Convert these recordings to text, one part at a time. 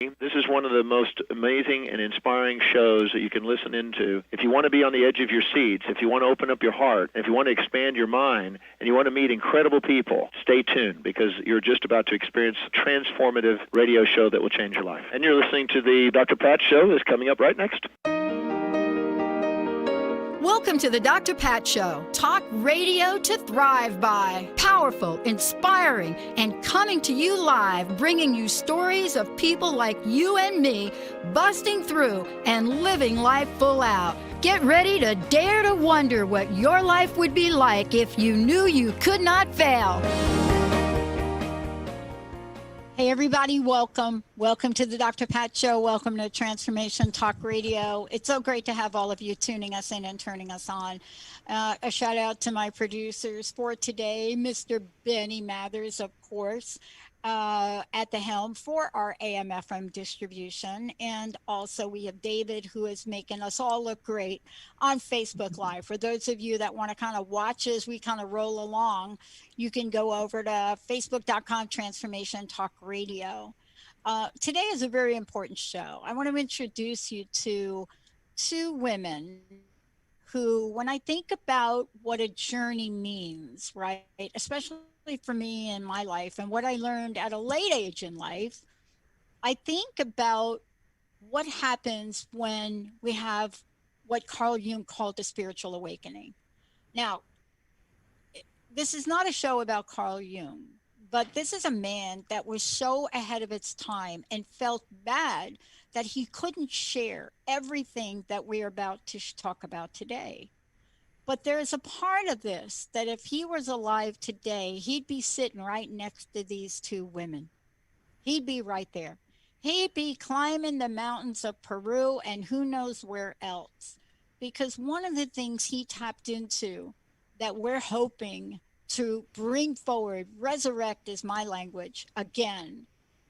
This is one of the most amazing and inspiring shows that you can listen into. If you want to be on the edge of your seats, if you want to open up your heart, if you want to expand your mind, and you want to meet incredible people, stay tuned because you're just about to experience a transformative radio show that will change your life. And you're listening to the Dr. Pat Show that's coming up right next. Welcome to the Dr. Pat Show. Talk radio to thrive by. Powerful, inspiring, and coming to you live, bringing you stories of people like you and me, busting through and living life full out. Get ready to dare to wonder what your life would be like if you knew you could not fail. Hey, everybody, welcome. Welcome to the Dr. Pat Show. Welcome to Transformation Talk Radio. It's so great to have all of you tuning us in and turning us on. A shout out to my producers for today, Mr. Benny Mathers, of course, at the helm for our AM/FM distribution. And also we have David, who is making us all look great on Facebook Live. For those of you that want to kind of watch as we kind of roll along, you can go over to facebook.com Transformation Talk Radio. Today is a very important show. I want to introduce you to two women who, when I think about what a journey means, right, especially for me in my life and what I learned at a late age in life, I think about what happens when we have what Carl Jung called a spiritual awakening. Now, this is not a show about Carl Jung, but this is a man that was so ahead of its time and felt bad that he couldn't share everything that we're about to talk about today. But there is a part of this that if he was alive today, he'd be sitting right next to these two women. He'd be right there. He'd be climbing the mountains of Peru and who knows where else. Because one of the things he tapped into that we're hoping to bring forward, resurrect is my language, again,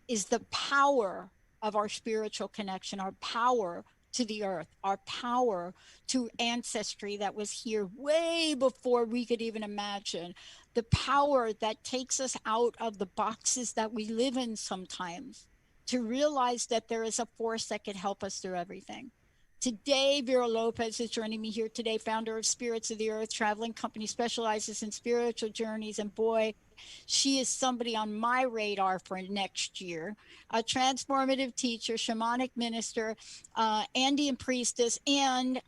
is the power of our spiritual connection, our power to the earth, our power to ancestry that was here way before we could even imagine, the power that takes us out of the boxes that we live in sometimes, to realize that there is a force that could help us through everything. Today, Vera Lopez is joining me here today, founder of Spirits of the Earth, traveling company, specializes in spiritual journeys. And boy, she is somebody on my radar for next year. A transformative teacher, shamanic minister, Andean priestess, and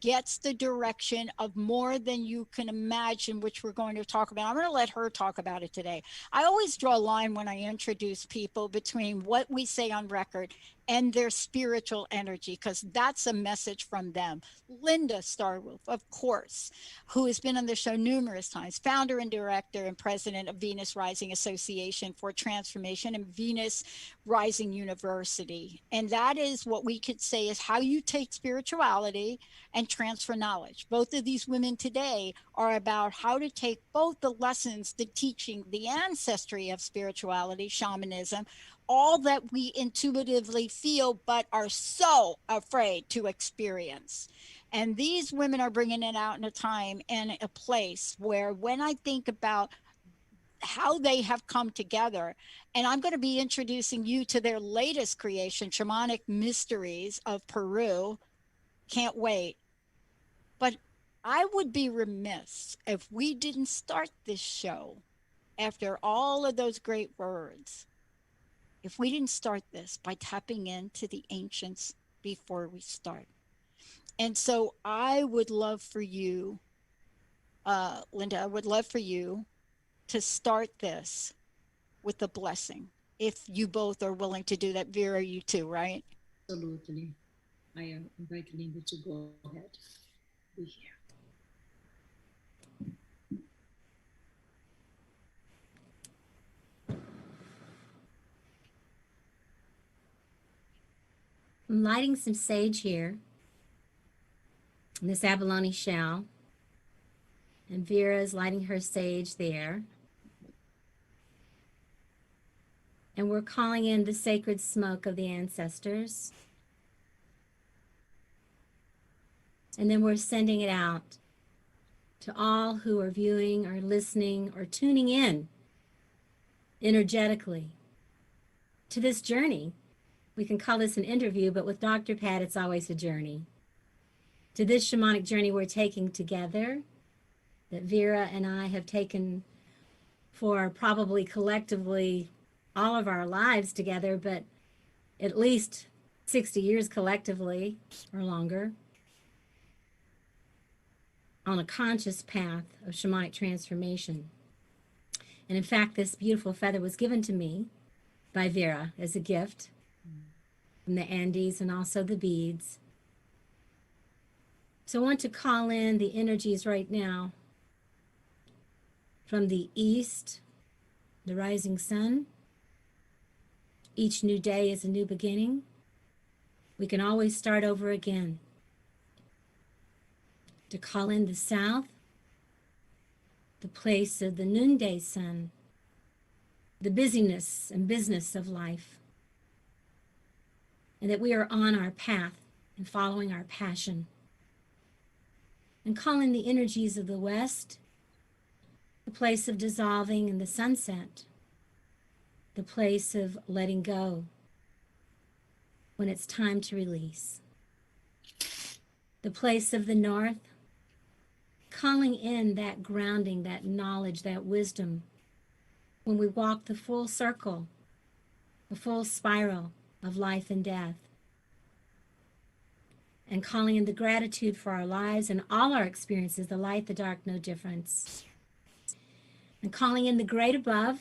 gets the direction of more than you can imagine, which we're going to talk about. I'm going to let her talk about it today. I always draw a line when I introduce people between what we say on record and their spiritual energy, because that's a message from them. Linda Starwolf, of course, who has been on the show numerous times, founder and director and president of Venus Rising Association for Transformation and Venus Rising University. And that is what we could say is how you take spirituality and transfer knowledge. Both of these women today are about how to take both the lessons, the teaching, the ancestry of spirituality, shamanism, all that we intuitively feel but are so afraid to experience. And these women are bringing it out in a time and a place where when I think about how they have come together, and I'm going to be introducing you to their latest creation, Shamanic Mysteries of Peru. Can't wait. But I would be remiss if we didn't start this show after all of those great words, if we didn't start this by tapping into the ancients before we start. And so I would love for you, Linda, I would love for you to start this with a blessing, if you both are willing to do that. Vera, you too, right? Absolutely. I invite Linda to go ahead. Be here. I'm lighting some sage here in this abalone shell, and Vera is lighting her sage there. And we're calling in the sacred smoke of the ancestors. And then we're sending it out to all who are viewing or listening or tuning in energetically to this journey we can call this an interview, but with Dr. Pat, it's always a journey. To this shamanic journey we're taking together, that Vera and I have taken for probably collectively all of our lives together, but at least 60 years collectively or longer, on a conscious path of shamanic transformation. And in fact, this beautiful feather was given to me by Vera as a gift from the Andes, and also the beads. So I want to call in the energies right now from the east, the rising sun. Each new day is a new beginning. We can always start over again. To call in the south, the place of the noonday sun, the busyness and business of life, and that we are on our path and following our passion. And call in the energies of the west, the place of dissolving in the sunset, the place of letting go when it's time to release. The place of the north, calling in that grounding, that knowledge, that wisdom, when we walk the full circle, the full spiral of life and death. And calling in the gratitude for our lives and all our experiences, the light, the dark, no difference. And calling in the great above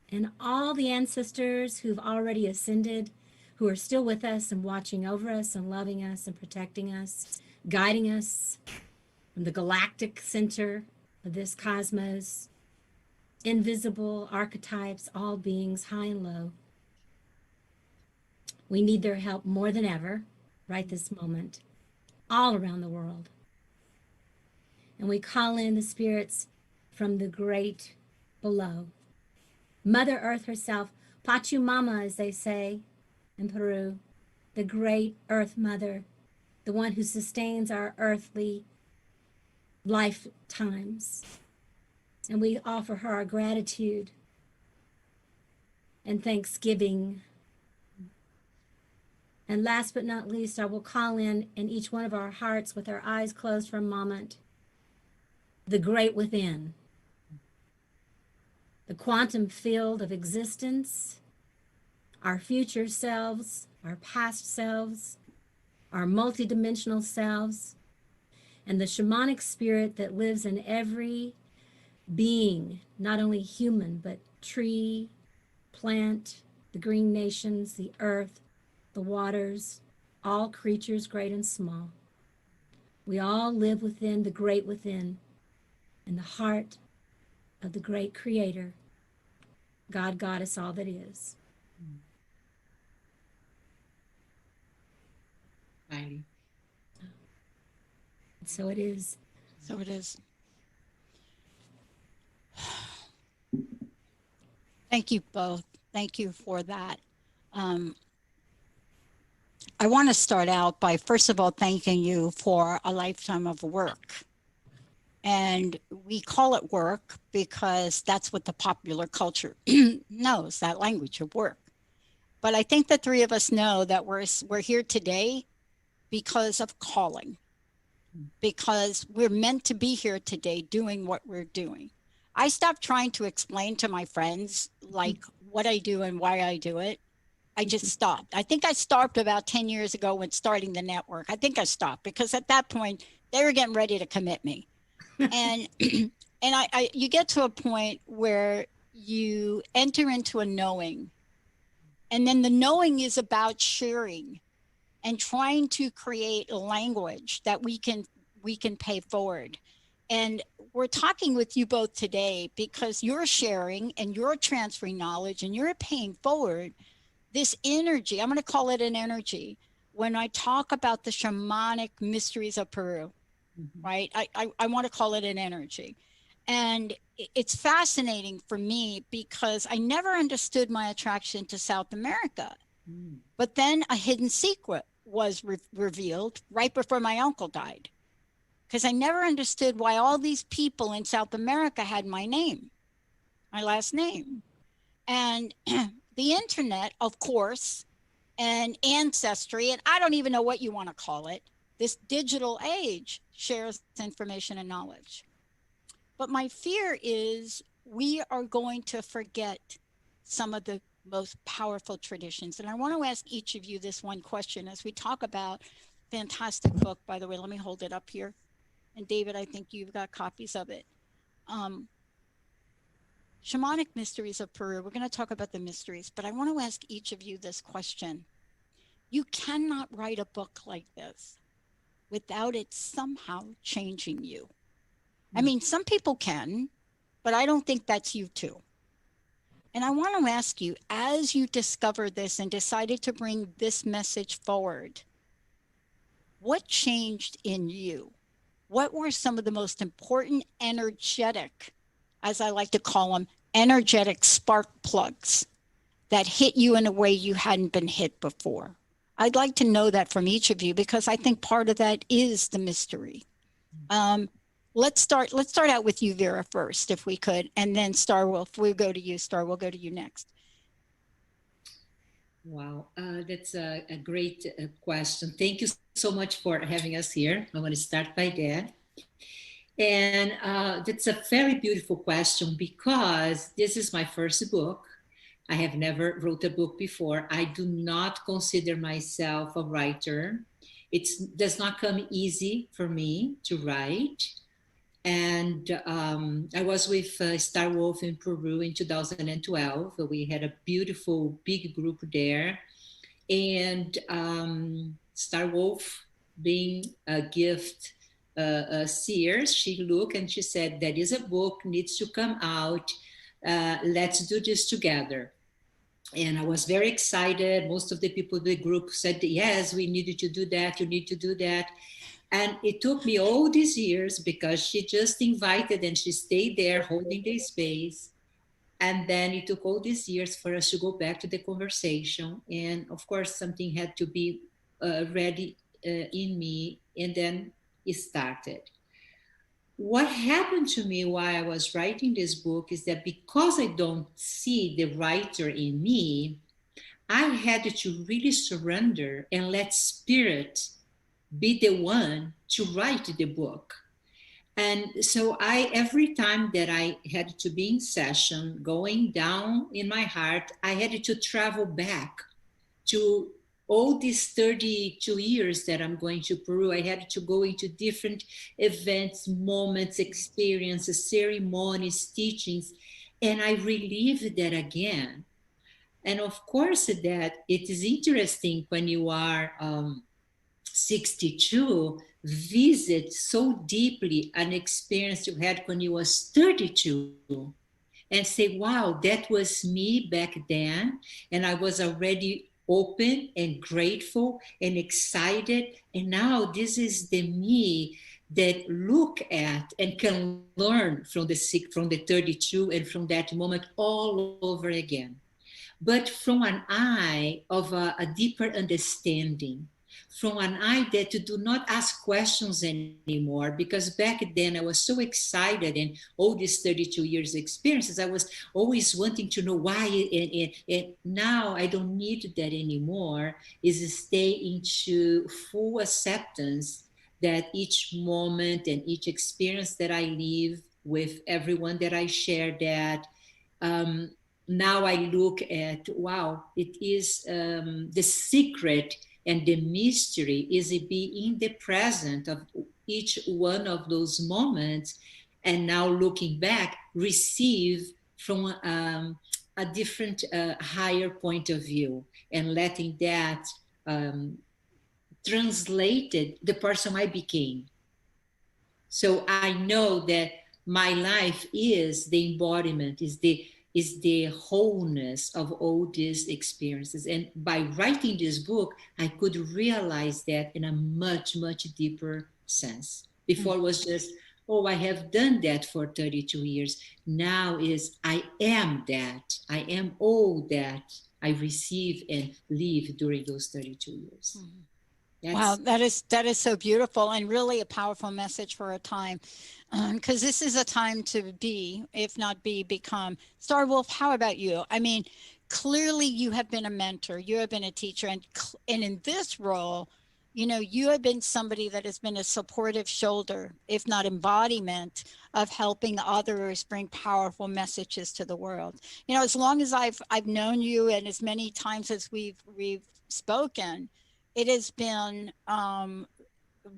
and all the ancestors who've already ascended, who are still with us and watching over us and loving us and protecting us, guiding us from the galactic center of this cosmos, invisible archetypes, all beings, high and low. We need their help more than ever, right this moment, all around the world. And we call in the spirits from the great below. Mother Earth herself, Pachamama, as they say in Peru, the great Earth Mother, the one who sustains our earthly lifetimes. And we offer her our gratitude and thanksgiving. And last but not least, I will call in each one of our hearts with our eyes closed for a moment, the great within, the quantum field of existence, our future selves, our past selves, our multidimensional selves, and the shamanic spirit that lives in every being, not only human, but tree, plant, the green nations, the earth, the waters, all creatures great and small. We all live within the great within, in the heart of the great creator, God, Goddess, all that is. Right. So it is. So it is. Thank you both. Thank you for that. I want to start out by, first of all, thanking you for a lifetime of work. And we call it work because that's what the popular culture knows, that language of work. But I think the three of us know that we're here today because of calling, because we're meant to be here today doing what we're doing. I stopped trying to explain to my friends like what I do and why I do it. I just stopped. I think I stopped about 10 years ago when starting the network. I think I stopped because at that point they were getting ready to commit me. And you get to a point where you enter into a knowing, and then the knowing is about sharing and trying to create a language that we can pay forward. And we're talking with you both today because you're sharing and you're transferring knowledge and you're paying forward this energy. I'm going to call it an energy when I talk about the shamanic mysteries of Peru, right? I want to call it an energy. And it's fascinating for me because I never understood my attraction to South America. But then a hidden secret was revealed right before my uncle died. Because I never understood why all these people in South America had my name, my last name. And the internet, of course, and ancestry, and I don't even know what you want to call it. This digital age shares information and knowledge. But my fear is we are going to forget some of the most powerful traditions. And I want to ask each of you this one question as we talk about fantastic book, by the way. Let me hold it up here. And David, I think you've got copies of it. Shamanic Mysteries of Peru. We're going to talk about the mysteries, but I want to ask each of you this question. You cannot write a book like this without it somehow changing you. I mean, some people can, but I don't think that's you too. And I want to ask you, as you discovered this and decided to bring this message forward, what changed in you? What were some of the most important energetic, as I like to call them, energetic spark plugs that hit you in a way you hadn't been hit before? I'd like to know that from each of you, because I think part of that is the mystery. Let's start out with you, Vera, first, if we could, and then Star Wolf. We'll go to you, Star. We'll go to you next. Wow, that's a great question. Thank you so much for having us here. I want to start by that. And that's a very beautiful question, because this is my first book. I have never wrote a book before. I do not consider myself a writer. It does not come easy for me to write. And I was with Star Wolf in Peru in 2012. We had a beautiful big group there. And Star Wolf, being a gift seer, she looked and she said, there is a book, needs to come out. Let's do this together. And I was very excited. Most of the people in the group said, yes, we needed to do that. You need to do that. And it took me all these years, because she just invited and she stayed there holding the space. And then it took all these years for us to go back to the conversation. And of course, something had to be ready in me. And then it started. What happened to me while I was writing this book is that because I don't see the writer in me, I had to really surrender and let spirit be the one to write the book. And so every time that I had to be in session, going down in my heart, I had to travel back to all these 32 years that I'm going to Peru. I had to go into different events, moments, experiences, ceremonies, teachings, and I relived that again. And of course that it is interesting when you are 62, visit so deeply an experience you had when you was 32 and say, wow, that was me back then. And I was already open and grateful and excited. And now this is the me that look at and can learn from the 32 and from that moment all over again. But from an eye of a deeper understanding, from an eye that do not ask questions anymore, because back then I was so excited, and all these 32 years experiences, I was always wanting to know why, and now I don't need that anymore, is stay into full acceptance that each moment and each experience that I live with everyone that I share that, now I look at, wow, it is the secret and the mystery is it be in the present of each one of those moments, and now looking back, receive from a different, higher point of view, and letting that translated the person I became. So I know that my life is the embodiment, is the wholeness of all these experiences. And by writing this book, I could realize that in a much, much deeper sense. Before it was just, oh, I have done that for 32 years. Now is, I am that. I am all that I receive and live during those 32 years. Wow, that is so beautiful, and really a powerful message for a time, because this is a time to be, if not be, become. Star Wolf, how about you? I mean, clearly you have been a mentor, you have been a teacher, and in this role, you know, you have been somebody that has been a supportive shoulder, if not embodiment, of helping others bring powerful messages to the world. You know, as long as I've known you, and as many times as we've spoken, it has been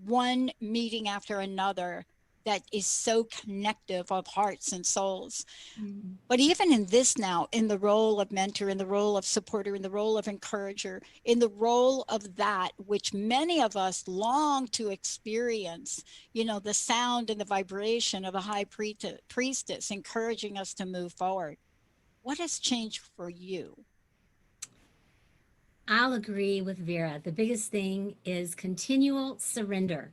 one meeting after another that is so connective of hearts and souls. Mhm. But even in this now, in the role of mentor, in the role of supporter, in the role of encourager, in the role of that which many of us long to experience, you know, the sound and the vibration of a high priestess encouraging us to move forward. What has changed for you? I'll agree with Vera. The biggest thing is continual surrender.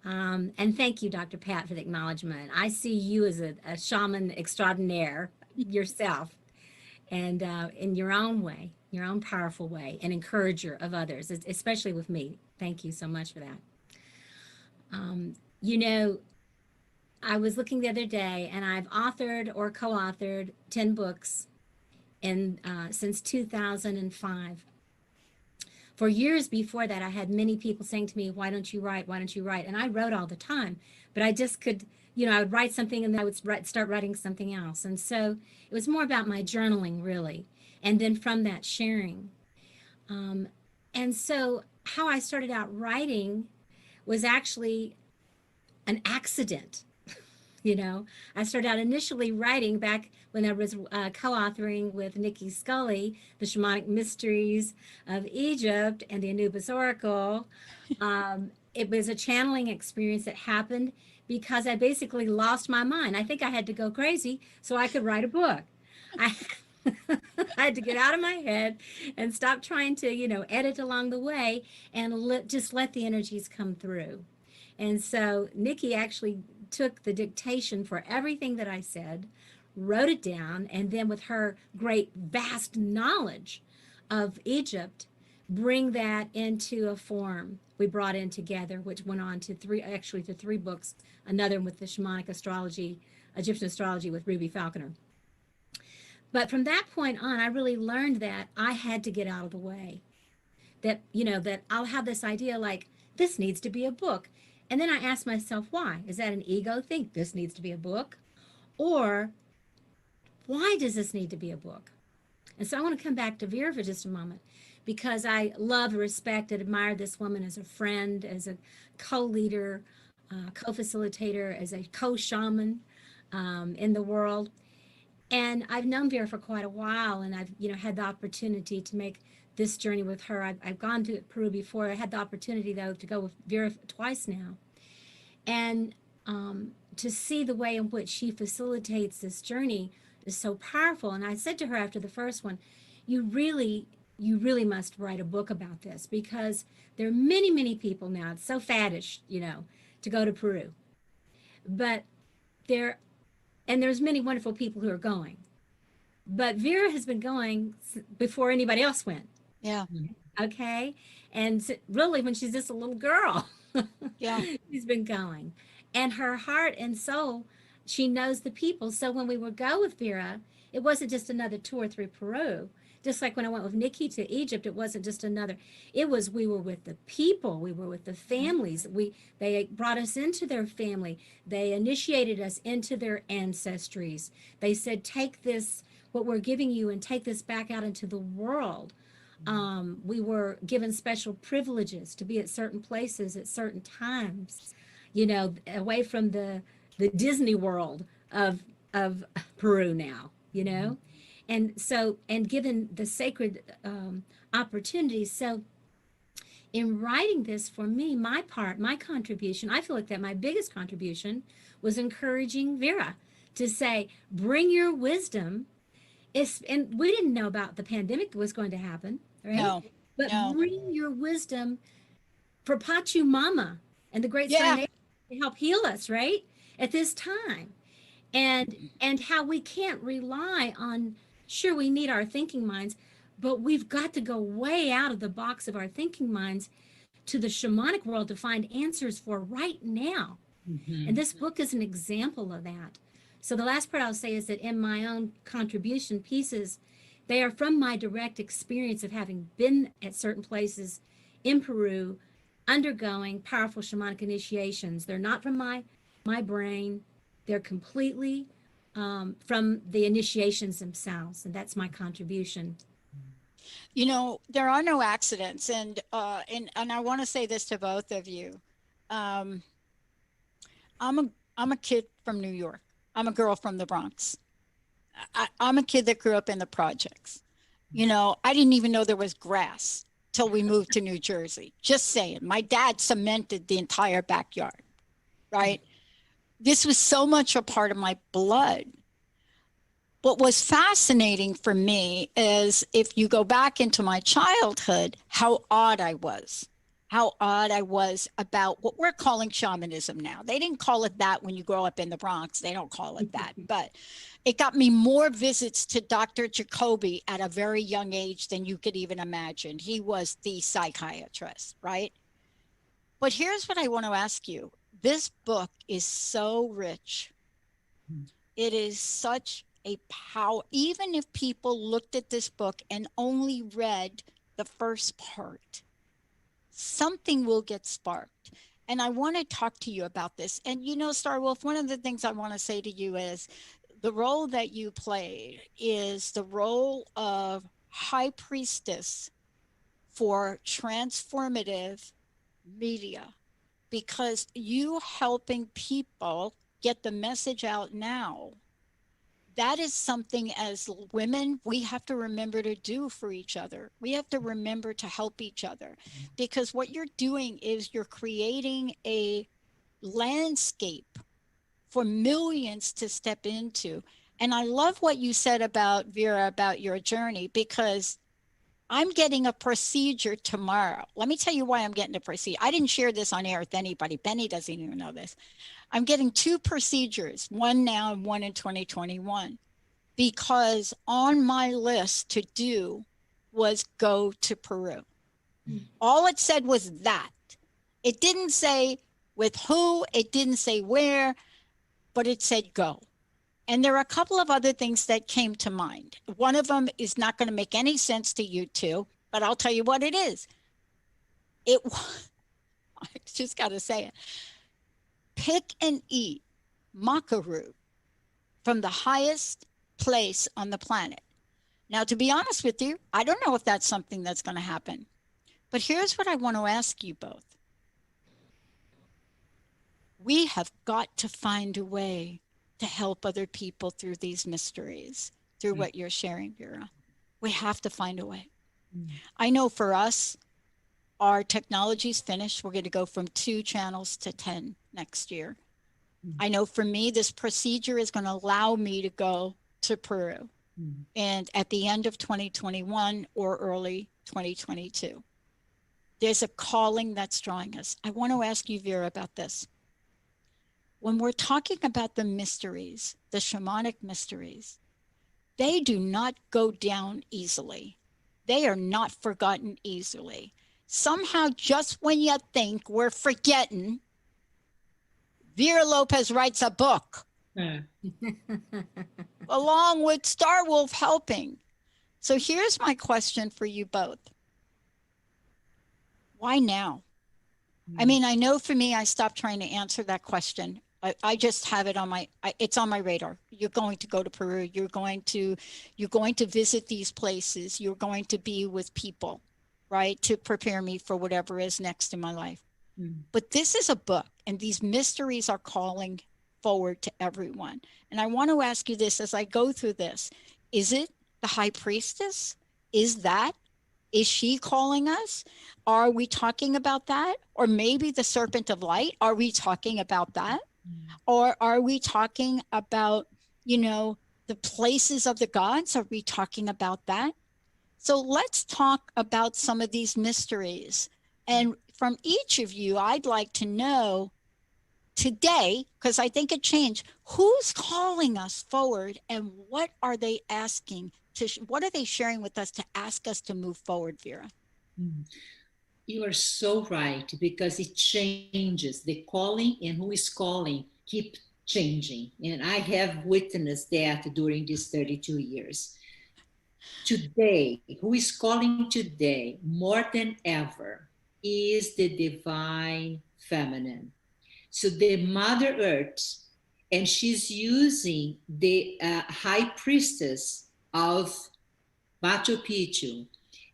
And thank you, Dr. Pat, for the acknowledgement. I see you as a shaman extraordinaire yourself, and in your own way, your own powerful way, an encourager of others, especially with me. Thank you so much for that. You know, I was looking the other day, and I've authored or co-authored 10 books in since 2005. For years before that, I had many people saying to me, why don't you write? Why don't you write? And I wrote all the time, but I just could, you know, I would write something and then I would start writing something else. And so it was more about my journaling, really. And then from that, sharing. And so how I started out writing was actually an accident. You know, I started out initially writing back when I was co-authoring with Nikki Scully, The Shamanic Mysteries of Egypt and the Anubis Oracle. It was a channeling experience that happened because I basically lost my mind. I think I had to go crazy so I could write a book. I, I had to get out of my head and stop trying to, you know, edit along the way and just let the energies come through. And so Nikki actually took the dictation for everything that I said, wrote it down, and then with her great, vast knowledge of Egypt, bring that into a form we brought in together, which went on to three books, another with the shamanic astrology, Egyptian astrology with Ruby Falconer. But from that point on, I really learned that I had to get out of the way. That, you know, that I'll have this idea like, this needs to be a book. And then I ask myself, why? Is that an ego thing? This needs to be a book? Or why does this need to be a book? And so I want to come back to Vera for just a moment because I love, respect, and admire this woman as a friend, as a co-leader, co-facilitator, as a co-shaman in the world. And I've known Vera for quite a while, and I've, you know, had the opportunity to make this journey with her. I've gone to Peru before. I had the opportunity, though, to go with Vera twice now. And to see the way in which she facilitates this journey is so powerful. And I said to her after the first one, you really must write a book about this because there are many, many people now. It's so faddish, you know, to go to Peru. But there's many wonderful people who are going. But Vera has been going before anybody else went. Yeah. Okay. And really, when she's just a little girl, Yeah. she's been going. And her heart and soul, she knows the people. So when we would go with Vera, it wasn't just another tour through Peru. Just like when I went with Nikki to Egypt, it wasn't just another. It was we were with the people, we were with the families. They brought us into their family. They initiated us into their ancestries. They said, take this, what we're giving you, and take this back out into the world. We were given special privileges to be at certain places at certain times, you know, away from the Disney world of Peru now, you know. And so, and given the sacred opportunities. So in writing this for me, my contribution, I feel like that my biggest contribution was encouraging Vera to say, bring your wisdom. And we didn't know about the pandemic was going to happen, right? No. But No. bring your wisdom for Pachamama and the great Yeah. Sun to help heal us, right? At this time. And how we can't rely on, sure, we need our thinking minds, but we've got to go way out of the box of our thinking minds to the shamanic world to find answers for right now. Mhm. And this book is an example of that. So the last part I'll say is that in my own contribution pieces, They are from my direct experience of having been at certain places in Peru, undergoing powerful shamanic initiations. They're not from my brain. They're completely from the initiations themselves, and that's my contribution. You know, there are no accidents, and I want to say this to both of you. Um, I'm a kid from New York. I'm a girl from the Bronx. I'm a kid that grew up in the projects. You know, I didn't even know there was grass till we moved to New Jersey. Just saying. My dad cemented the entire backyard, right? This was so much a part of my blood. What was fascinating for me is if you go back into my childhood, how odd I was. How odd I was about what we're calling shamanism now. They didn't call it that when you grow up in the Bronx. They don't call it that. But it got me more visits to Dr. Jacoby at a very young age than you could even imagine. He was the psychiatrist, right? But here's what I want to ask you. This book is so rich. It is such a power. Even if people looked at this book and only read the first part, something will get sparked. And I want to talk to you about this. And you know, Star Wolf, one of the things I want to say to you is the role that you played is the role of high priestess for transformative media, because you helping people get the message out now, that is something as women we have to remember to do for each other. We have to remember to help each other, because what you're doing is you're creating a landscape for millions to step into. And I love what you said about Vera, about your journey, because I'm getting a procedure tomorrow. Let me tell you why I'm getting a procedure. I didn't share this on air with anybody. Benny doesn't even know this. I'm getting 2 procedures, one now and one in 2021, because on my list to do was go to Peru. All it said was that. It didn't say with who, it didn't say where, but it said go. And there are a couple of other things that came to mind. One of them is not going to make any sense to you two, but I'll tell you what it is. I just got to say it. Pick and eat maca root from the highest place on the planet. Now, to be honest with you, I don't know if that's something that's going to happen. But here's what I want to ask you both. We have got to find a way to help other people through these mysteries, through what you're sharing, Vera. We have to find a way. I know for us, our technology's finished. We're going to go from 2 channels to 10 next year. I know for me, this procedure is going to allow me to go to Peru and at the end of 2021 or early 2022. There's a calling that's drawing us. I want to ask you, Vera, about this. When we're talking about the mysteries, the shamanic mysteries, they do not go down easily. They are not forgotten easily. Somehow, just when you think we're forgetting, Vera Lopez writes a book along with Star Wolf helping. So here's my question for you both. Why now? I mean, I know for me, I stopped trying to answer that question. I just have it on it's on my radar. You're going to go to Peru. You're going to visit these places. You're going to be with people, right? To prepare me for whatever is next in my life. But this is a book, and these mysteries are calling forward to everyone. And I want to ask you this as I go through this. Is it the high priestess? Is she calling us? Are we talking about that? Or maybe the serpent of light? Are we talking about that? Or are we talking about, the places of the gods? Are we talking about that? So let's talk about some of these mysteries. And from each of you, I'd like to know today, because I think it changed, who's calling us forward and what are they asking? What are they sharing with us to ask us to move forward, Vera? You are so right, because it changes. The calling and who is calling keep changing. And I have witnessed that during these 32 years. Today, who is calling today more than ever is the divine feminine. So the Mother Earth, and she's using the high priestess of Machu Picchu,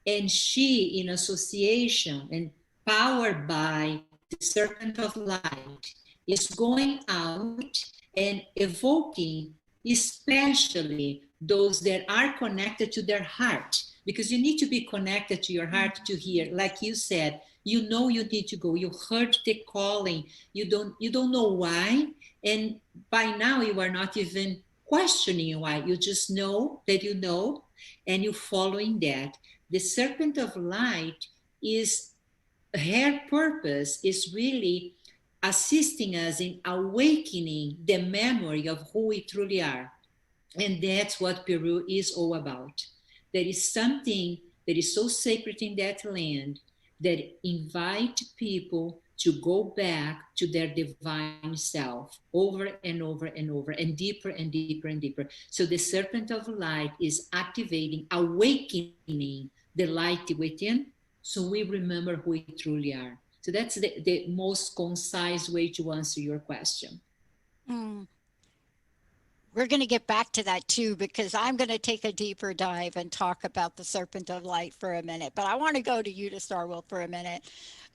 and she, in association and powered by the serpent of light, is going out and evoking especially those that are connected to their heart, because you need to be connected to your heart to hear. Like you said, you know you need to go, you heard the calling, you don't know why, and by now you are not even questioning why, you just know that you know, and you're following that. The serpent of light is, her purpose is really assisting us in awakening the memory of who we truly are. And that's what Peru is all about. There is something that is so sacred in that land that invite people to go back to their divine self over and over and over, and deeper and deeper and deeper. So the serpent of light is activating, awakening the light within, so we remember who we truly are. So that's the most concise way to answer your question. Mm. We're going to get back to that too, because I'm going to take a deeper dive and talk about the serpent of light for a minute. But I want to go to you, to Starwell, for a minute.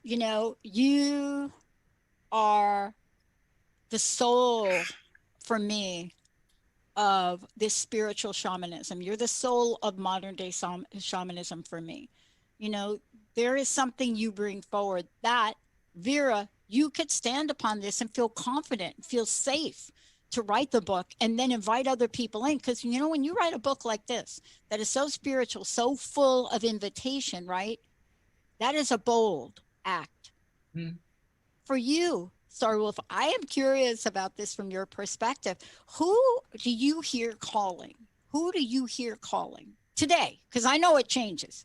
You know, you are the soul for me of this spiritual shamanism. You're the soul of modern day shamanism for me. You know, there is something you bring forward that, Vera, you could stand upon this and feel confident, feel safe to write the book, and then invite other people in. Because, you know, when you write a book like this, that is so spiritual, so full of invitation, right? That is a bold act. Mm. For you, Starwolf, I am curious about this from your perspective. Who do you hear calling? Who do you hear calling today? Because I know it changes.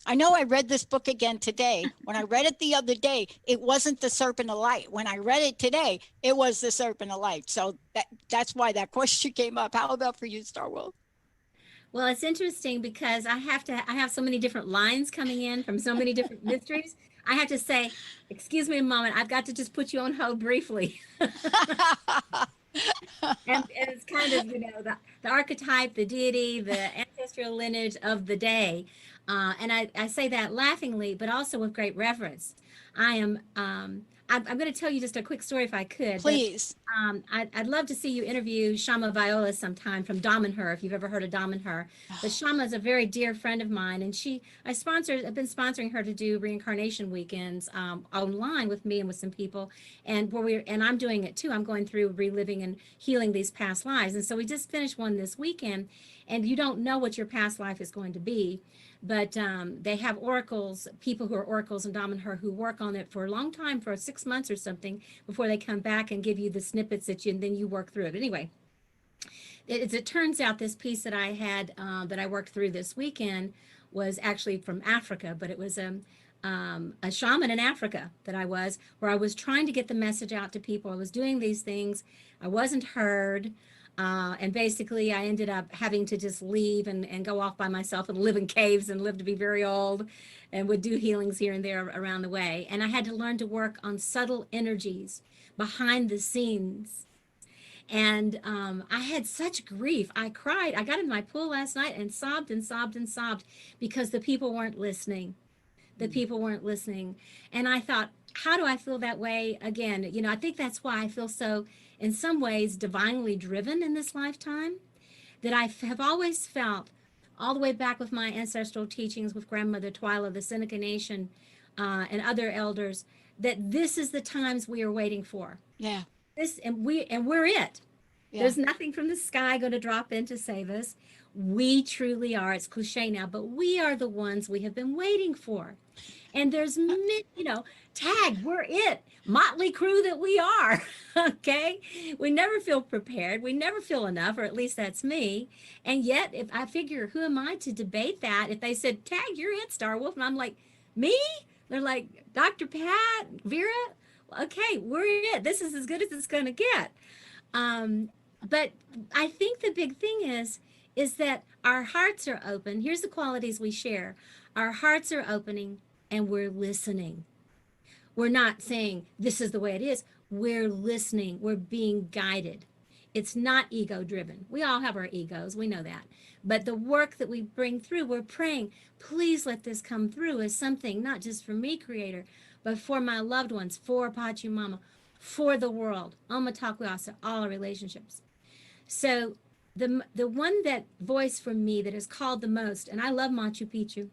I know I read this book again today. When I read it the other day, it wasn't the serpent of light. When I read it today, it was the serpent of light. So that's why that question came up. How about for you, Starwolf? Well, it's interesting because I have so many different lines coming in from so many different mysteries. I have to say, excuse me a moment, I've got to just put you on hold briefly. And it's kind of, you know, the archetype, the deity, the ancestral lineage of the day. And I say that laughingly, but also with great reverence. I'm going to tell you just a quick story if I could. Please. But, I'd love to see you interview Shama Viola sometime from Dom and Her, if you've ever heard of Dom and Her. But Shama is a very dear friend of mine, and I've been sponsoring her to do reincarnation weekends online with me and with some people, and I'm doing it too. I'm going through reliving and healing these past lives, and so we just finished one this weekend, and you don't know what your past life is going to be. But they have oracles, people who are oracles and Dom and Her, who work on it for a long time, for 6 months or something, before they come back and give you the snippets and then you work through it. Anyway, it turns out this piece that I had, that I worked through this weekend, was actually from Africa, but it was a shaman in Africa where I was trying to get the message out to people. I was doing these things. I wasn't heard. And basically I ended up having to just leave and go off by myself and live in caves and live to be very old, and would do healings here and there around the way. And I had to learn to work on subtle energies behind the scenes. And I had such grief. I cried. I got in my pool last night and sobbed and sobbed and sobbed because the people weren't listening. The people weren't listening. And I thought, how do I feel that way again? You know, I think that's why I feel so, in some ways, divinely driven in this lifetime, that I have always felt, all the way back with my ancestral teachings with Grandmother Twyla, the Seneca Nation, and other elders, that this is the times we are waiting for. Yeah. We're it. Yeah. There's nothing from the sky going to drop in to save us. We truly are. It's cliche now, but we are the ones we have been waiting for. And there's, you know, tag, we're it. Motley crew that we are. Okay. We never feel prepared. We never feel enough, or at least that's me. And yet, if I figure, who am I to debate that? If they said, tag, you're it, Starwolf. And I'm like, me? They're like, Dr. Pat, Vera? Okay, we're it. This is as good as it's going to get. But I think the big thing is is that our hearts are open. Here's the qualities we share. Our hearts are opening and we're listening. We're not saying this is the way it is. We're listening. We're being guided. It's not ego driven. We all have our egos. We know that. But the work that we bring through, we're praying, please let this come through as something, not just for me, Creator, but for my loved ones, for Pachamama, for the world, Oma Takwasa, all our relationships. So the one that voice from me that is called the most, and I love Machu Picchu.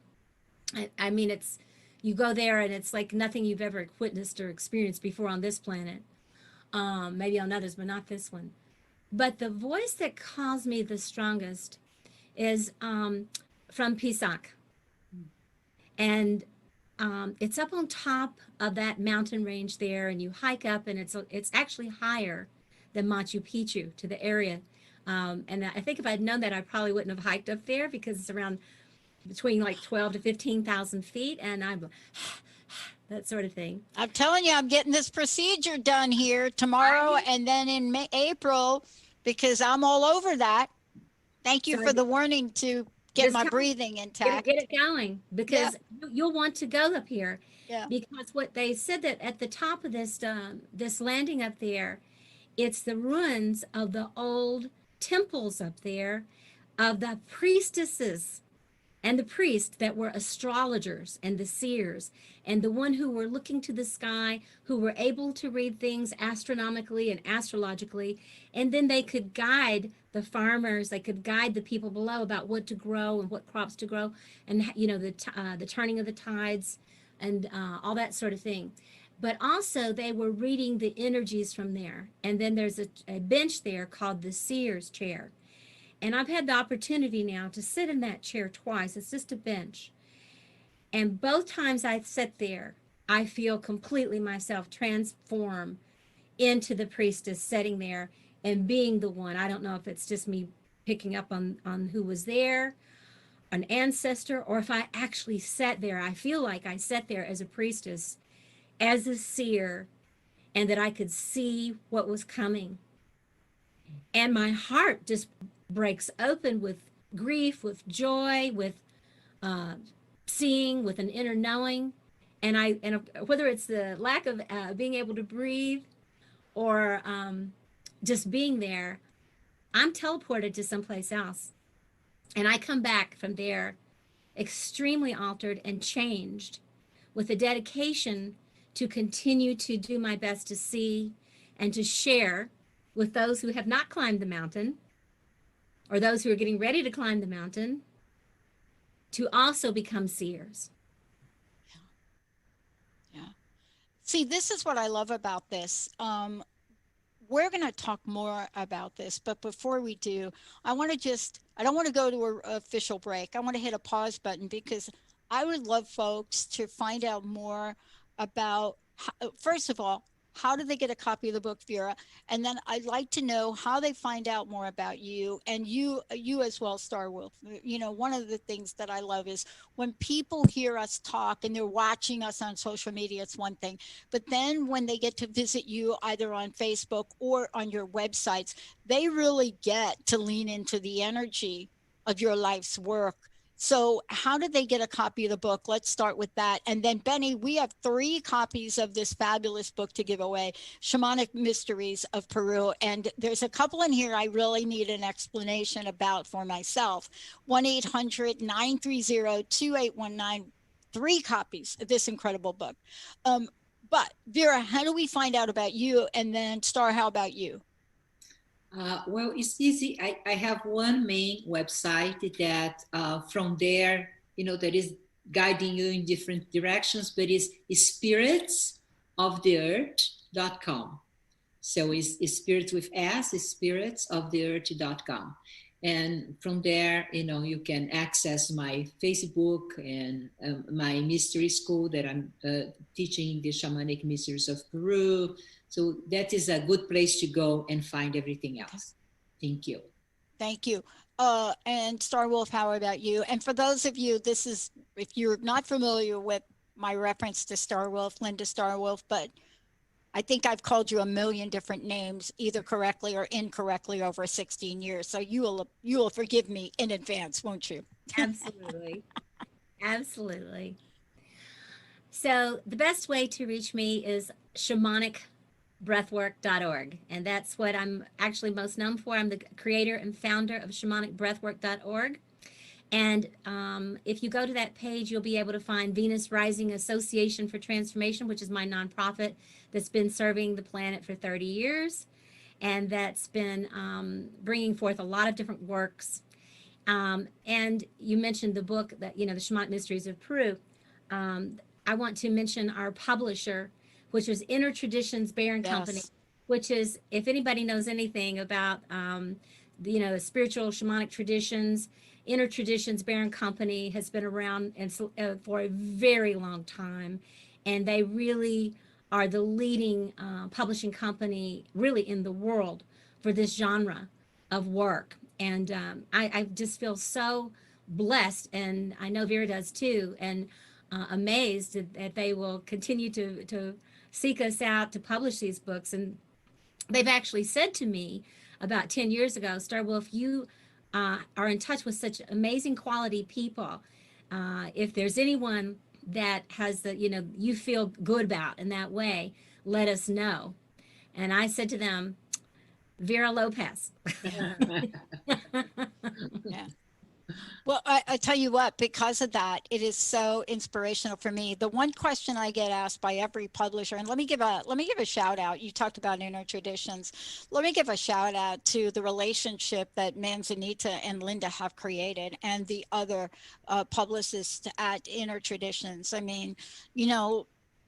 I mean, it's, you go there and it's like nothing you've ever witnessed or experienced before on this planet. Maybe on others, but not this one. But the voice that calls me the strongest is from Pisac. And it's up on top of that mountain range there, and you hike up, and it's actually higher than Machu Picchu to the area. And I think if I'd known that, I probably wouldn't have hiked up there, because it's around between like 12 to 15,000 feet, and I'm that sort of thing. I'm telling you, I'm getting this procedure done here tomorrow and then in April, because I'm all over that. Thank you for the warning to get my breathing intact. Get it going, because you'll want to go up here. Yeah. Because what they said, that at the top of this this landing up there, it's the ruins of the old temples up there of the priestesses and the priests that were astrologers and the seers, and the one who were looking to the sky, who were able to read things astronomically and astrologically, and then they could guide the farmers, they could guide the people below about what to grow and what crops to grow, and you know, the turning of the tides and all that sort of thing. But also they were reading the energies from there. And then there's a bench there called the seer's chair. And I've had the opportunity now to sit in that chair twice. It's just a bench. And both times I sit there, I feel completely myself transform into the priestess sitting there and being the one. I don't know if it's just me picking up on who was there, an ancestor, or if I actually sat there. I feel like I sat there as a priestess, as a seer, and that I could see what was coming. And my heart just breaks open with grief, with joy, with seeing, with an inner knowing. And whether it's the lack of being able to breathe or just being there, I'm teleported to someplace else. And I come back from there extremely altered and changed, with a dedication to continue to do my best to see and to share with those who have not climbed the mountain, or those who are getting ready to climb the mountain, to also become seers. Yeah. See, this is what I love about this. We're going to talk more about this, but before we do, I don't want to go to an official break. I want to hit a pause button, because I would love folks to find out more about, first of all, how do they get a copy of the book, Vera? And then I'd like to know how they find out more about you, and you as well, Star Wolf. You know, one of the things that I love is when people hear us talk and they're watching us on social media, it's one thing. But then when they get to visit you either on Facebook or on your websites, they really get to lean into the energy of your life's work. So how did they get a copy of the book? Let's start with that. And then, Benny, we have 3 copies of this fabulous book to give away, Shamanic Mysteries of Peru. And there's a couple in here I really need an explanation about for myself. 1-800-930-2819, 3 copies of this incredible book. But Vera, how do we find out about you? And then Star, how about you? Well, it's easy. I have one main website that from there, you know, that is guiding you in different directions, but it's spiritsoftheearth.com. So it's spirits with S, it's spiritsoftheearth.com. And from there, you know, you can access my Facebook and my mystery school that I'm teaching, the Shamanic Mysteries of Peru. So that is a good place to go and find everything else. Thank you. Thank you. And Star Wolf, how about you? And for those of you, this is, if you're not familiar with my reference to Star Wolf, Linda Star Wolf, but I think I've called you a million different names, either correctly or incorrectly, over 16 years. So you will forgive me in advance, won't you? Absolutely. Absolutely. So the best way to reach me is shamanicbreathwork.org. And that's what I'm actually most known for. I'm the creator and founder of shamanicbreathwork.org. And if you go to that page, you'll be able to find Venus Rising Association for Transformation, which is my nonprofit that's been serving the planet for 30 years. And that's been bringing forth a lot of different works. And you mentioned the book that, the Shamanic Mysteries of Peru. I want to mention our publisher, which was Inner Traditions Bear & Company, Yes. which is, if anybody knows anything about, the spiritual shamanic traditions, Inner Traditions Bear & Company has been around for a very long time. And they really are the leading publishing company really in the world for this genre of work. And I just feel so blessed, and I know Vera does too, and amazed that they will continue to seek us out to publish these books. And they've actually said to me about 10 years ago, Star Wolf, you are in touch with such amazing quality people. If there's anyone that has you feel good about in that way, let us know. And I said to them, Vera Lopez. Yeah. Well, I tell you what, because of that, it is so inspirational for me. The one question I get asked by every publisher, and let me give a shout out. You talked about Inner Traditions. Let me give a shout out to the relationship that Manzanita and Linda have created, and the other publicists at Inner Traditions. I mean,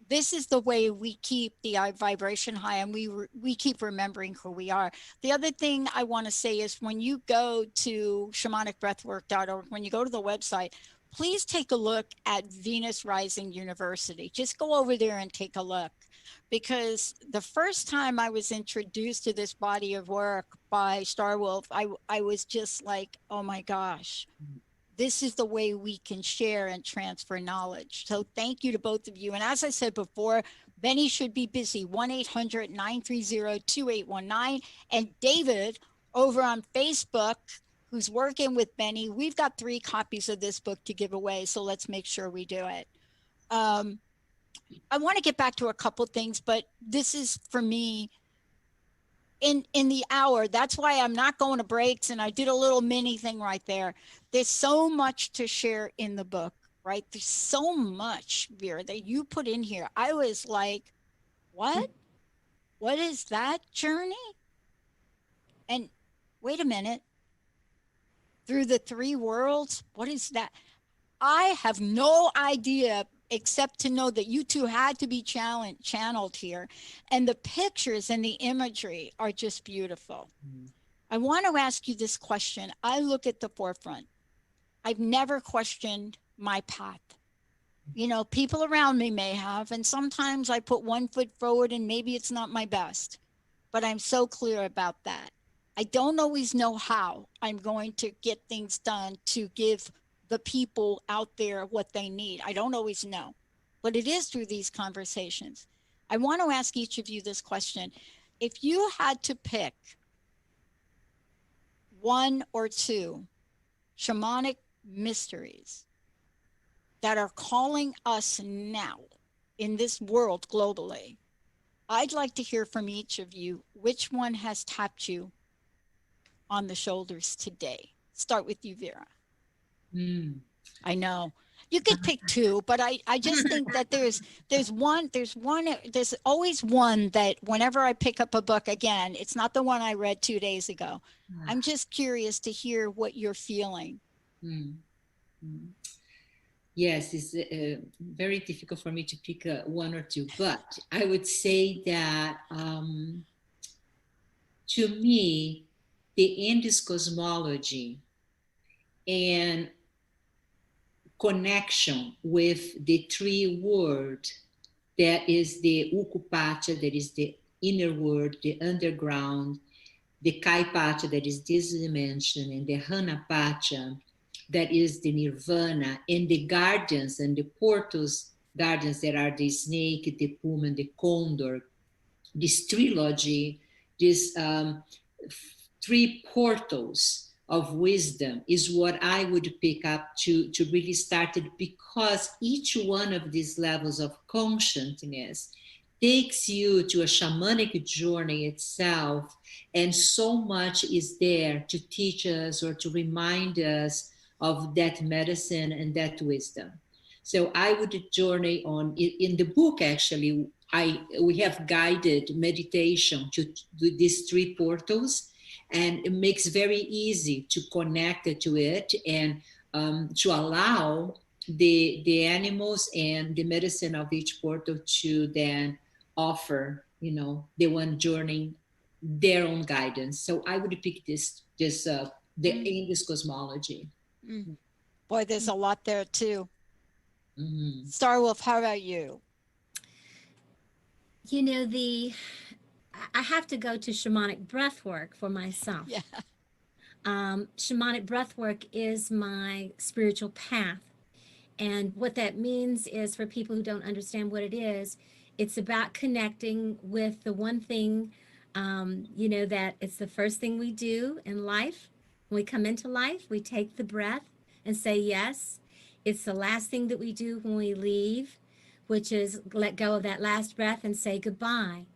this is the way we keep the vibration high, and we keep remembering who we are. The other thing I want to say is, when you go to shamanicbreathwork.org, when you go to the website, please take a look at Venus Rising University. Just go over there and take a look, because the first time I was introduced to this body of work by Star Wolf, I was just like, oh my gosh. This is the way we can share and transfer knowledge. So thank you to both of you. And as I said before, Benny should be busy, 1-800-930-2819. And David over on Facebook, who's working with Benny, we've got 3 copies of this book to give away. So let's make sure we do it. I want to get back to a couple things, but this is for me in the hour. That's why I'm not going to breaks, and I did a little mini thing right there. There's so much to share in the book, right? There's so much, Vera, that you put in here. I was like, what is that journey? And wait a minute, through the 3 worlds, what is that? I have no idea, except to know that you two had to be channeled here. And the pictures and the imagery are just beautiful. I want to ask you this question. I look at the forefront. I've never questioned my path. People around me may have, and sometimes I put 1 foot forward and maybe it's not my best, but I'm so clear about that. I don't always know how I'm going to get things done to give the people out there what they need. I don't always know, but it is through these conversations. I want to ask each of you this question. If you had to pick 1 or 2 shamanic mysteries that are calling us now in this world globally, I'd like to hear from each of you which one has tapped you on the shoulders today. Start with you, Vera. I know you could pick 2, but I just think that there's always one that whenever I pick up a book again, it's not the one I read 2 days ago. I'm just curious to hear what you're feeling. Yes, it's very difficult for me to pick 1 or 2, but I would say that to me, the Indus cosmology and connection with the 3 world, that is the Ukupacha, that is the inner world, the underground, the Kaipacha, that is this dimension, and the Hanapacha, that is the nirvana, and the guardians and the portals guardians that are the snake, the puma, and the condor, this trilogy, this three portals of wisdom is what I would pick up to really start it, because each one of these levels of consciousness takes you to a shamanic journey itself, and so much is there to teach us or to remind us of that medicine and that wisdom. So I would journey on in the book. Actually, we have guided meditation to these three portals, and it makes very easy to connect it to it, and to allow the animals and the medicine of each portal to then offer, the one journeying their own guidance. So I would pick in this cosmology. Mm. Boy, there's a lot there too. Mm-hmm. Star Wolf, how about you? I have to go to shamanic breath work for myself. Yeah. Shamanic breath work is my spiritual path. And what that means is, for people who don't understand what it is, it's about connecting with the one thing, that it's the first thing we do in life. When we come into life, we take the breath and say yes. It's the last thing that we do when we leave, which is let go of that last breath and say goodbye.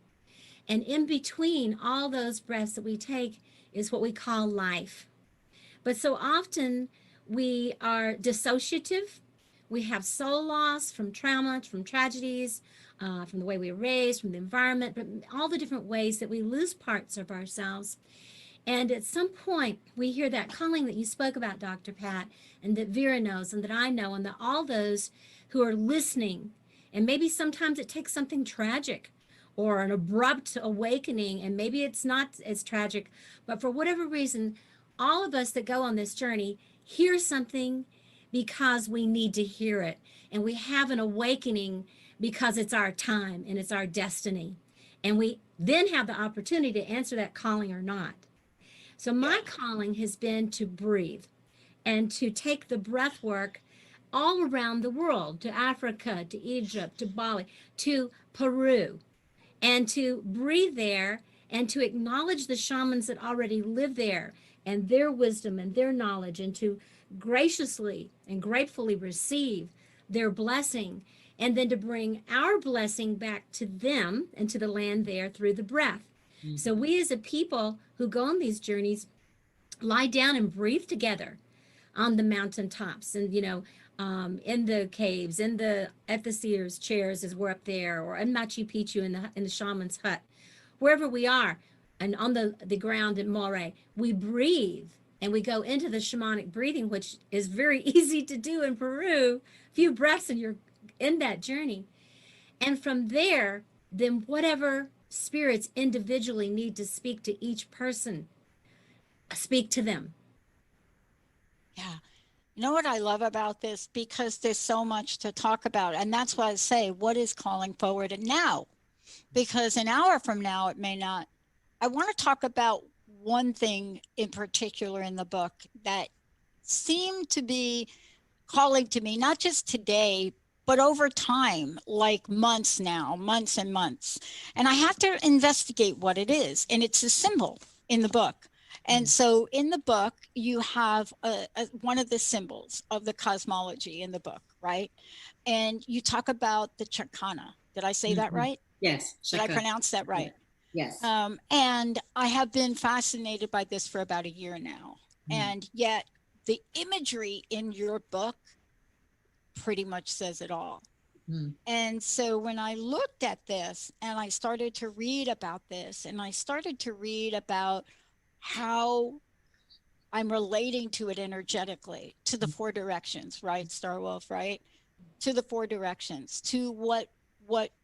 And in between all those breaths that we take is what we call life. But so often we are dissociative. We have soul loss from trauma, from tragedies, from the way we were raised, from the environment, but all the different ways that we lose parts of ourselves. And at some point, we hear that calling that you spoke about, Dr. Pat, and that Vera knows, and that I know, and that all those who are listening, and maybe sometimes it takes something tragic or an abrupt awakening, and maybe it's not as tragic, but for whatever reason, all of us that go on this journey hear something because we need to hear it, and we have an awakening because it's our time and it's our destiny, and we then have the opportunity to answer that calling or not. So my calling has been to breathe and to take the breath work all around the world, to Africa, to Egypt, to Bali, to Peru, and to breathe there and to acknowledge the shamans that already live there and their wisdom and their knowledge, and to graciously and gratefully receive their blessing, and then to bring our blessing back to them and to the land there through the breath. Mm-hmm. So we as a people who go on these journeys lie down and breathe together on the mountaintops, and in the caves, at the seers chairs as we're up there, or in Machu Picchu in the shaman's hut, wherever we are, and on the ground in Moray, we breathe, and we go into the shamanic breathing, which is very easy to do in Peru. A few breaths and you're in that journey. And from there, then whatever spirits individually need to speak to each person, speak to them. Yeah. You know what I love about this? Because there's so much to talk about. And that's why I say, what is calling forward and now? Because an hour from now, it may not. I want to talk about one thing in particular in the book that seemed to be calling to me, not just today, but over time, like months now, months and months. And I have to investigate what it is. And it's a symbol in the book. And so in the book, you have one of the symbols of the cosmology in the book, right? And you talk about the Chakana. Did I say that right? Yes. Did I pronounce that right? Yes. And I have been fascinated by this for about a year now. And yet the imagery in your book pretty much says it all. And so when I looked at this and I started to read about this, and I started to read about how I'm relating to it energetically, to the four directions, right, Star Wolf, right? To the four directions, to what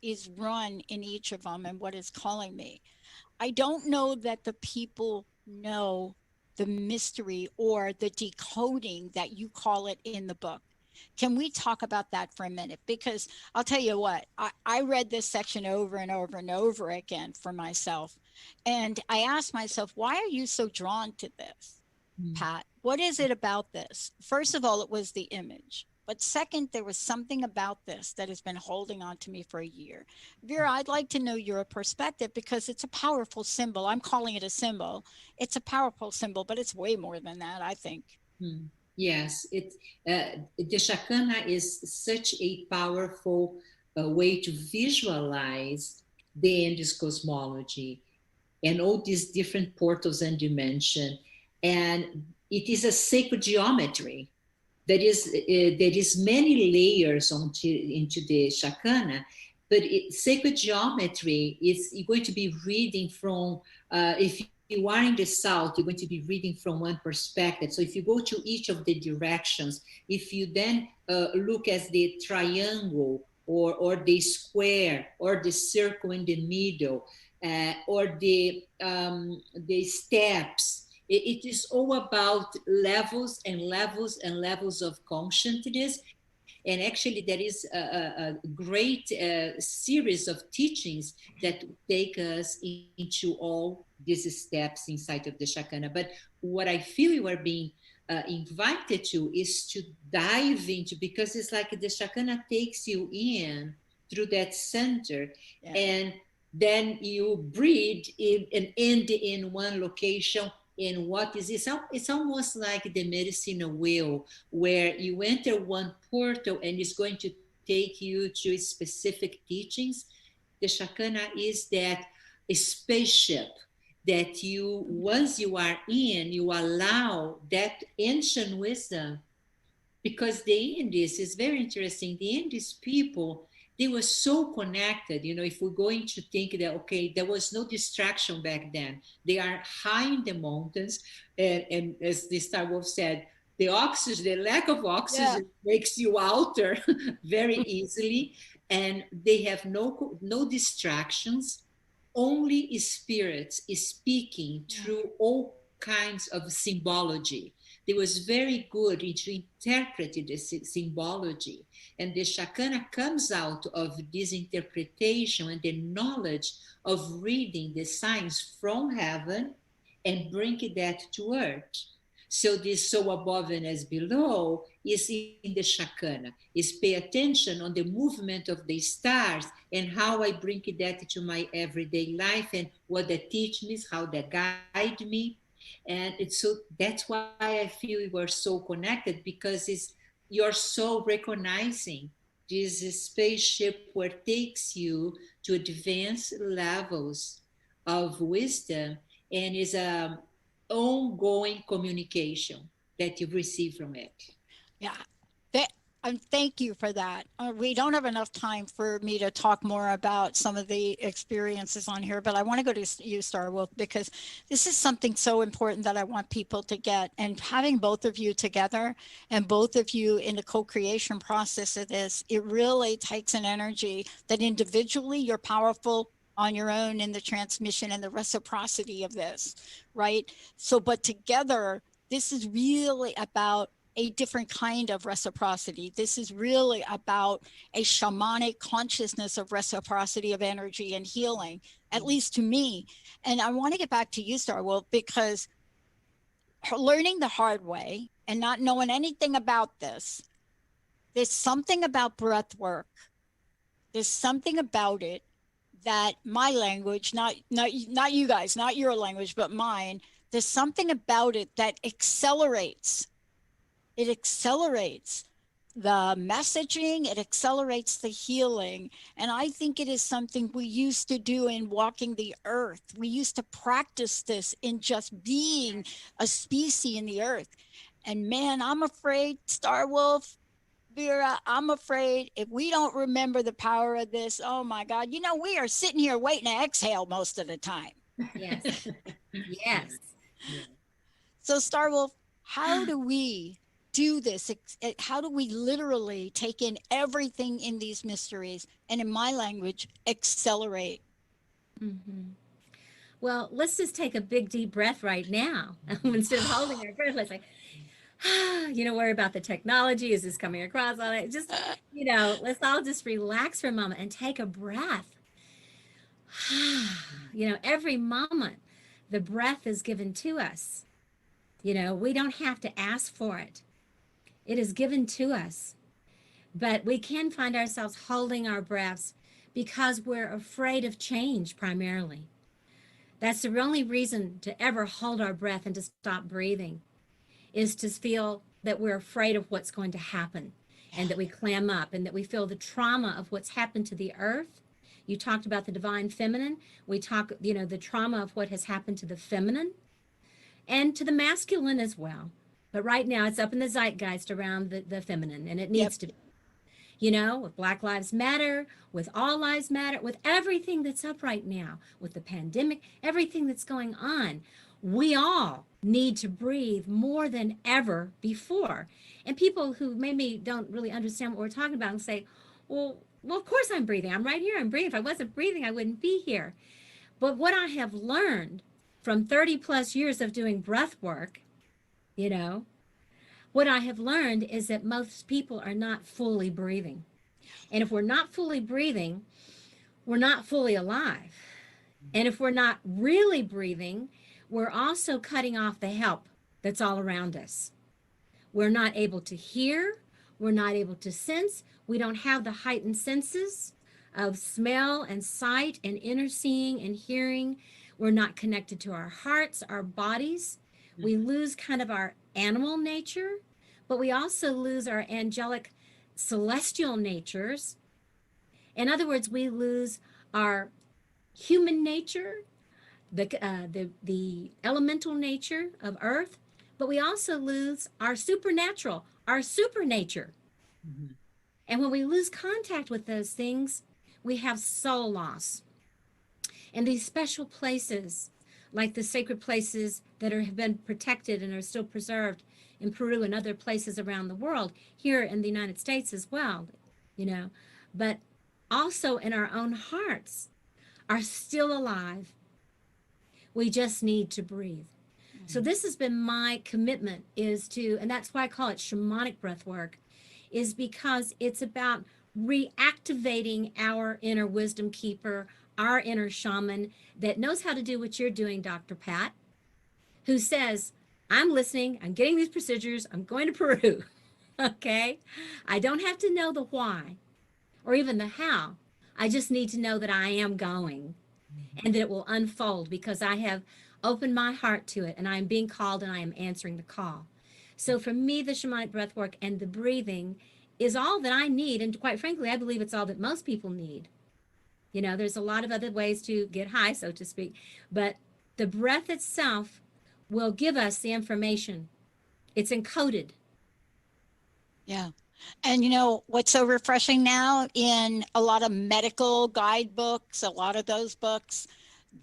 is run in each of them and what is calling me. I don't know that the people know the mystery or the decoding that you call it in the book. Can we talk about that for a minute? Because I'll tell you what, I read this section over and over and over again for myself. And I asked myself, why are you so drawn to this, Pat? What is it about this? First of all, it was the image. But second, there was something about this that has been holding on to me for a year. Vera, I'd like to know your perspective because it's a powerful symbol. I'm calling it a symbol. It's a powerful symbol, but it's way more than that, I think. Yes, the Shakana is such a powerful way to visualize the Andes cosmology and all these different portals and dimension. And it is a sacred geometry. There is many layers into the Shakana, but sacred geometry is you're going to be reading from, if you are in the south, you're going to be reading from one perspective. So if you go to each of the directions, if you then look at the triangle or the square or the circle in the middle, or the steps, it is all about levels and levels and levels of consciousness. And actually, there is a great series of teachings that take us into all these steps inside of the Shakana. But what I feel you are being invited to is to dive into, because it's like the Shakana takes you in through that center, and then you breathe in and end in one location. And what is this? It's almost like the medicinal wheel, where you enter one portal and it's going to take you to specific teachings. The Shakana is that spaceship that you, once you are in, you allow that ancient wisdom. Because the Indies is very interesting. The Indies people, they were so connected. If we're going to think that, okay, there was no distraction back then. They are high in the mountains. And as the Star Wolf said, the lack of oxygen makes you alter very easily. And they have no distractions, only spirits is speaking through all kinds of symbology. They was very good into interpreting the symbology. And the Shakana comes out of this interpretation and the knowledge of reading the signs from heaven and bringing that to earth. So this so above and as below is in the Shakana, is pay attention on the movement of the stars and how I bring that to my everyday life and what they teach me, how they guide me. And that's why I feel we were so connected, because you're so recognizing this spaceship where it takes you to advanced levels of wisdom, and is a ongoing communication that you receive from it. Yeah. Thank you for that. We don't have enough time for me to talk more about some of the experiences on here, but I want to go to you, Star Wolf, because this is something so important that I want people to get. And having both of you together and both of you in the co-creation process of this, it really takes an energy that individually you're powerful on your own in the transmission and the reciprocity of this, right? So, but together, this is really about a different kind of reciprocity. This is really about a shamanic consciousness of reciprocity of energy and healing, at least to me. And I want to get back to you, Star Wolf, because learning the hard way and not knowing anything about this, there's something about breath work. There's something about it that my language, not you guys, not your language, but mine, there's something about it that accelerates. It accelerates the messaging, it accelerates the healing. And I think it is something we used to do in walking the earth. We used to practice this in just being a species in the earth. And man, I'm afraid, Star Wolf, Vera, I'm afraid if we don't remember the power of this, oh my God, we are sitting here waiting to exhale most of the time. Yes. Yes. So Star Wolf, how do we do this? How do we literally take in everything in these mysteries and, in my language, accelerate? Mm-hmm. Well, let's just take a big deep breath right now. Instead of holding our breath, let's like, worry about the technology. Is this coming across on it? Just, let's all just relax for a moment and take a breath. Every moment the breath is given to us. We don't have to ask for it. It is given to us. But we can find ourselves holding our breaths because we're afraid of change primarily. That's the only reason to ever hold our breath and to stop breathing, is to feel that we're afraid of what's going to happen, and that we clam up, and that we feel the trauma of what's happened to the earth. You talked about the divine feminine. We talk, the trauma of what has happened to the feminine and to the masculine as well. But right now it's up in the zeitgeist around the feminine, and it Yep. needs to be. With Black Lives Matter, with All Lives Matter, with everything that's up right now, with the pandemic, everything that's going on, we all need to breathe more than ever before. And people who maybe don't really understand what we're talking about and say, well, of course I'm breathing. I'm right here. I'm breathing. If I wasn't breathing, I wouldn't be here. But what I have learned from 30 plus years of doing breath work, what I have learned is that most people are not fully breathing. And if we're not fully breathing, we're not fully alive. And if we're not really breathing, we're also cutting off the help that's all around us. We're not able to hear. We're not able to sense. We don't have the heightened senses of smell and sight and inner seeing and hearing. We're not connected to our hearts, our bodies. We lose kind of our animal nature, but we also lose our angelic celestial natures. In other words, we lose our human nature, the elemental nature of earth, but we also lose our supernatural, our supernature. Mhm. And when we lose contact with those things, we have soul loss. And these special places, like the sacred places that have been protected and are still preserved in Peru and other places around the world, here in the United States as well, but also in our own hearts, are still alive. We just need to breathe. So this has been my commitment, and that's why I call it shamanic breath work, is because it's about reactivating our inner wisdom keeper, our inner shaman that knows how to do what you're doing, Dr. Pat, who says, I'm listening, I'm getting these procedures, I'm going to Peru. Okay? I don't have to know the why or even the how. I just need to know that I am going and that it will unfold because I have opened my heart to it and I am being called and I am answering the call. So for me, the shamanic breath work and the breathing is all that I need. And quite frankly, I believe it's all that most people need. There's a lot of other ways to get high, so to speak, but the breath itself will give us the information. It's encoded. Yeah. And what's so refreshing now in a lot of medical guidebooks, a lot of those books,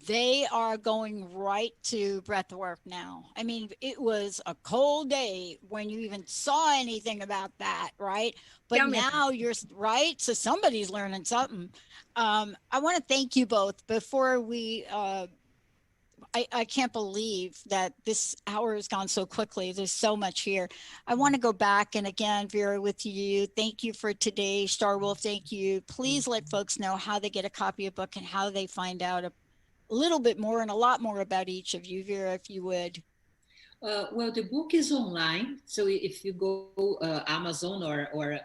they are going right to breath work now. I mean, it was a cold day when you even saw anything about that, right? But now you're right. So somebody's learning something. I want to thank you both before we I can't believe that this hour has gone so quickly. There's so much here. I want to go back and again, Vera, with you. Thank you for today. Star Wolf, thank you. Please let folks know how they get a copy of the book and how they find out a little bit more and a lot more about each of you, Vera, if you would. Well, the book is online. So if you go Amazon or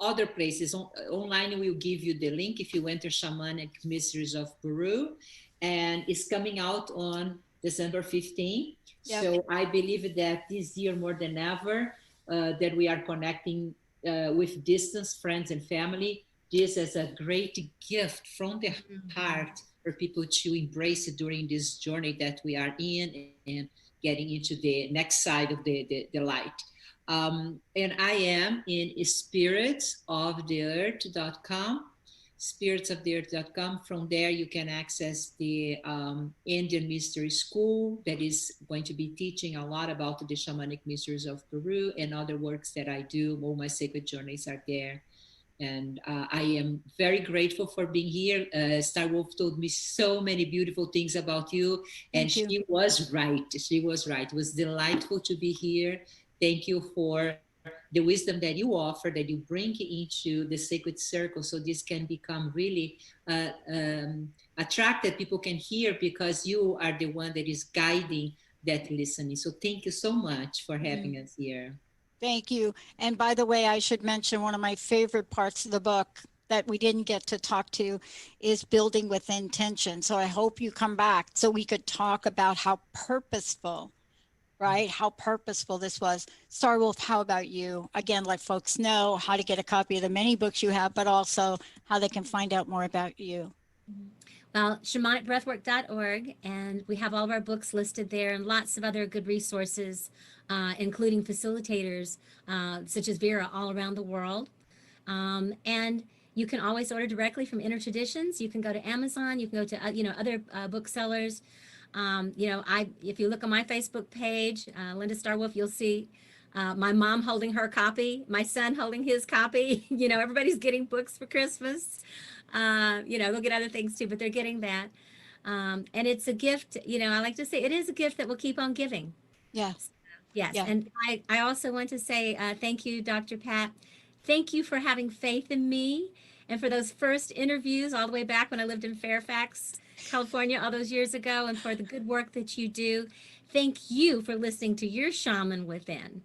other places, online will give you the link if you enter Shamanic Mysteries of Peru. And it's coming out on December 15th. Yep. So I believe that this year more than ever, that we are connecting with distance, friends and family. This is a great gift from the heart for people to embrace it during this journey that we are in and getting into the next side of the light. And I am in spiritsoftheearth.com, spiritsoftheearth.com. From there, you can access the Indian Mystery School that is going to be teaching a lot about the shamanic mysteries of Peru and other works that I do. All my sacred journeys are there. And I am very grateful for being here. Star Wolf told me so many beautiful things about you. And she was right. She was right. It was delightful to be here. Thank you for the wisdom that you offer, that you bring into the sacred circle. So this can become really attractive. People can hear because you are the one that is guiding that listening. So thank you so much for having us here. Thank you. And by the way, I should mention one of my favorite parts of the book that we didn't get to talk to is building with intention. So I hope you come back so we could talk about how purposeful, right? How purposeful this was. Star Wolf, how about you? Again, let folks know how to get a copy of the many books you have, but also how they can find out more about you. Well, shamanicbreathwork.org, and we have all of our books listed there and lots of other good resources, including facilitators such as Vera all around the world. And you can always order directly from Inner Traditions. You can go to Amazon. You can go to other booksellers. If you look on my Facebook page, Linda Starwolf, you'll see my mom holding her copy, my son holding his copy. Everybody's getting books for Christmas. They'll get other things too, but they're getting that. And it's a gift. I like to say it is a gift that will keep on giving. Yes. Yes. Yeah. And I also want to say thank you, Dr. Pat. Thank you for having faith in me and for those first interviews all the way back when I lived in Fairfax, California, all those years ago, and for the good work that you do. Thank you for listening to your Shaman Within.